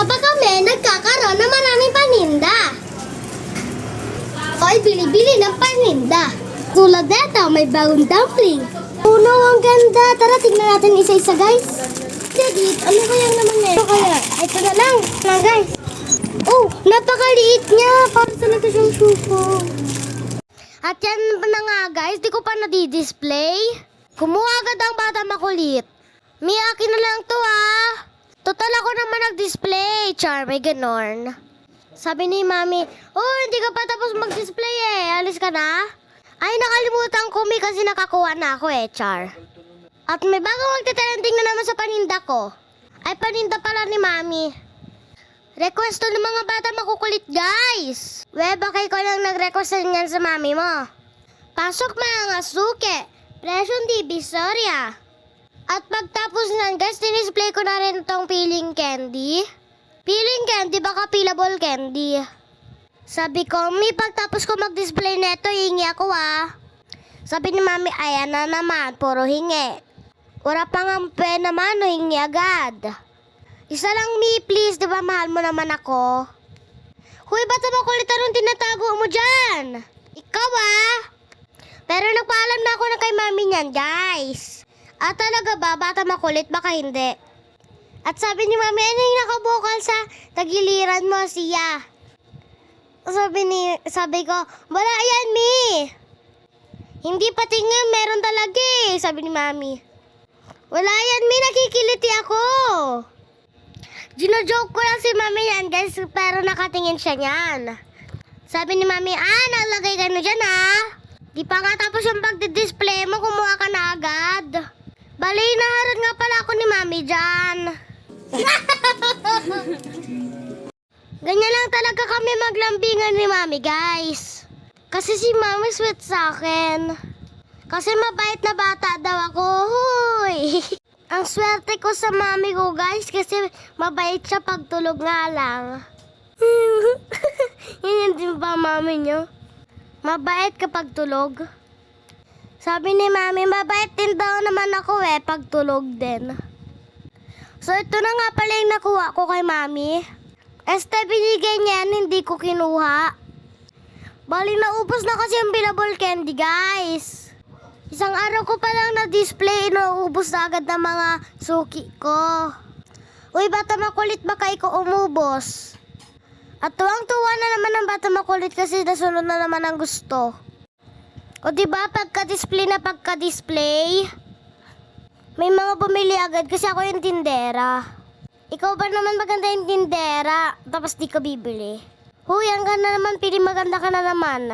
nga ba kami nagkakaroon ng maraming paninda? Oy, bili-bili ng paninda. Tulad neto, may bagong dumpling. Puno, ang ganda. Tara, tignan natin isa-isa, guys. Sige, ano kaya naman yan? Ano kaya? Ito na lang. Guys. Oh, napakaliit niya. Para talaga siyang suko. At yan na nga, guys. Di ko pa nadi-display. Kumuha agad ang bata makulit. Akin na lang to, ah. Total ako naman nag-display. Char, may ganon. Sabi ni Mami, oh, hindi ka pa tapos mag-display eh. Alis ka na? Ay, nakalimutan ko, May, kasi nakakuha na ako eh, Char. At may bago magte-trending na naman sa paninda ko. Ay, paninda pala ni Mami. Request to ng mga bata makukulit, guys. Bakit ko lang nag-request niyan sa Mami mo? Pasok mga suke. Presyong Divisoria. At pagtapos nan, guys, dinisplay ko na rin itong peeling candy. Peeling candy, baka peelable candy. Sabi ko, May, pagtapos ko mag-display neto, hingi ako ah. Sabi ni Mami, ayan na naman, puro hingi. Wala pa nga naman, hingi agad. Isa lang, Mi, please, di ba mahal mo naman ako? Huy, ba't makulit anong tinatago mo dyan? Ikaw ah. Pero nagpaalam na ako na kay Mami niyan, guys. At talaga ba, bata makulit, baka hindi. At sabi ni Mami, ano yung nakabukal sa tagiliran mo, siya? Sabi ko, wala yan, Mi. Hindi pati nga, meron talaga eh, sabi ni Mami. Wala yan, Mi, nakikiliti ako. Gino-joke ko lang si Mami yan, guys, pero nakatingin siya niyan. Sabi ni Mami, nalagay ka na dyan, Di pa nga tapos yung pagdi-display mo, kumuha ka na agad. Bali, naharap nga pala ako ni Mami dyan. Ganyan lang talaga kami maglambingan ni Mami, guys. Kasi si Mami sweet sa akin. Kasi mabait na bata daw ako. Huy! Ang swerte ko sa Mami ko, guys, kasi mabait siya pagtulog nga lang. Yun din ba, Mami nyo? Mabait kapag tulog. Sabi ni Mami, mabait din daw naman ako pagtulog din. So ito na nga pala yung nakuha ko kay Mami. Binigay niya yan, hindi ko kinuha. Bali, naubos na kasi yung peelable candy, guys. Isang araw ko pa lang na-display, naubos na agad ng mga suki ko. Uy, bata makulit, baka ikaw umubos. At tuwang-tuwa na naman ang bata makulit kasi nasunod na naman ang gusto. O diba, pagka-display na pagka-display, may mga bumili agad kasi ako yung tindera. Ikaw ba naman maganda yung tindera, tapos di ka bibili? Huy, ang ganda naman, pili maganda ka na naman.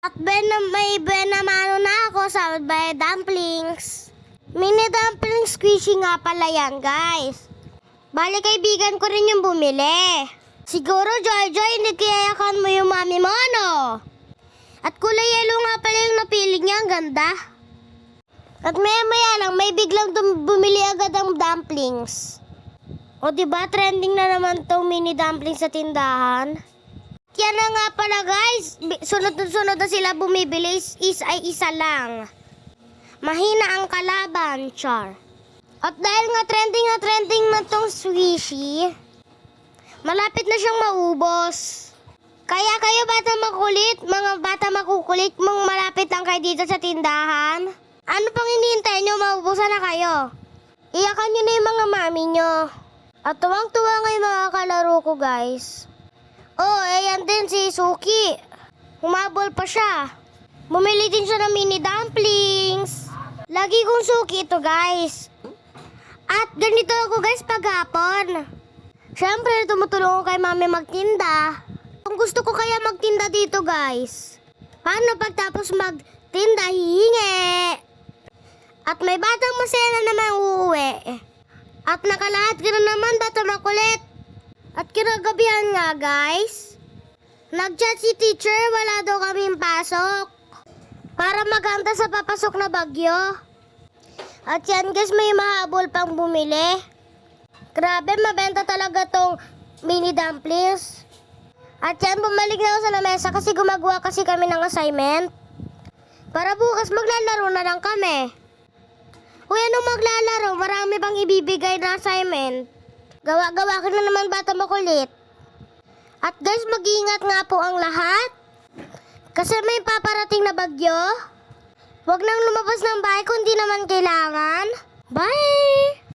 At may benamano na ako sa dumplings. Mini dumplings squishy nga pala yan, guys. Bali, kaibigan ko rin yung bumili. Siguro, Joy, hindi kiyayakan mo yung Mami mo, no? At kulay yellow nga pala yung napili niya, ang ganda. At maya lang, may biglang bumili agad ang dumplings. O diba, trending na naman tong mini dumplings sa tindahan. Kaya na nga pala, guys, sunod na sila bumibili, isa lang. Mahina ang kalaban, char. At dahil nga trending na tong squishy, malapit na siyang maubos. Kaya kayo bata makulit, mga bata makukulit, malapit lang kayo dito sa tindahan. Ano pang hinihintay nyo? Maubusan na kayo. Iyakan nyo na yung mga mami nyo. At tuwang-tuwa nga yung mga kalaro ko, guys. Oh, ayan din si Suki. Humabol pa siya. Bumili din siya ng mini dumplings. Lagi kong suki ito, guys. At ganito ako, guys, paghapon. Siyempre, tumutulong ko kay Mami magtinda. Kung gusto ko kaya magtinda dito, guys. Paano pagtapos magtinda, hihingi? At may batang masaya na naman uuwi. At nakalahat ka na naman, bata makulit. At kinagabihan nga, guys. Nag-chat si teacher, wala daw kaming pasok. Para maganda sa papasok na bagyo. At yan, guys, may mahabol pang bumili. Grabe, mabenta talaga tong mini dumplings. At yan, bumalik na ako sa lamesa kasi gumagawa kasi kami ng assignment. Para bukas maglalaro na lang kami. Uy, anong maglalaro? Marami bang ibibigay na assignment? Gawa-gawa ka na naman, bata makulit. At guys, mag-iingat nga po ang lahat. Kasi may paparating na bagyo. Huwag nang lumabas ng bahay kung di naman kailangan. Bye!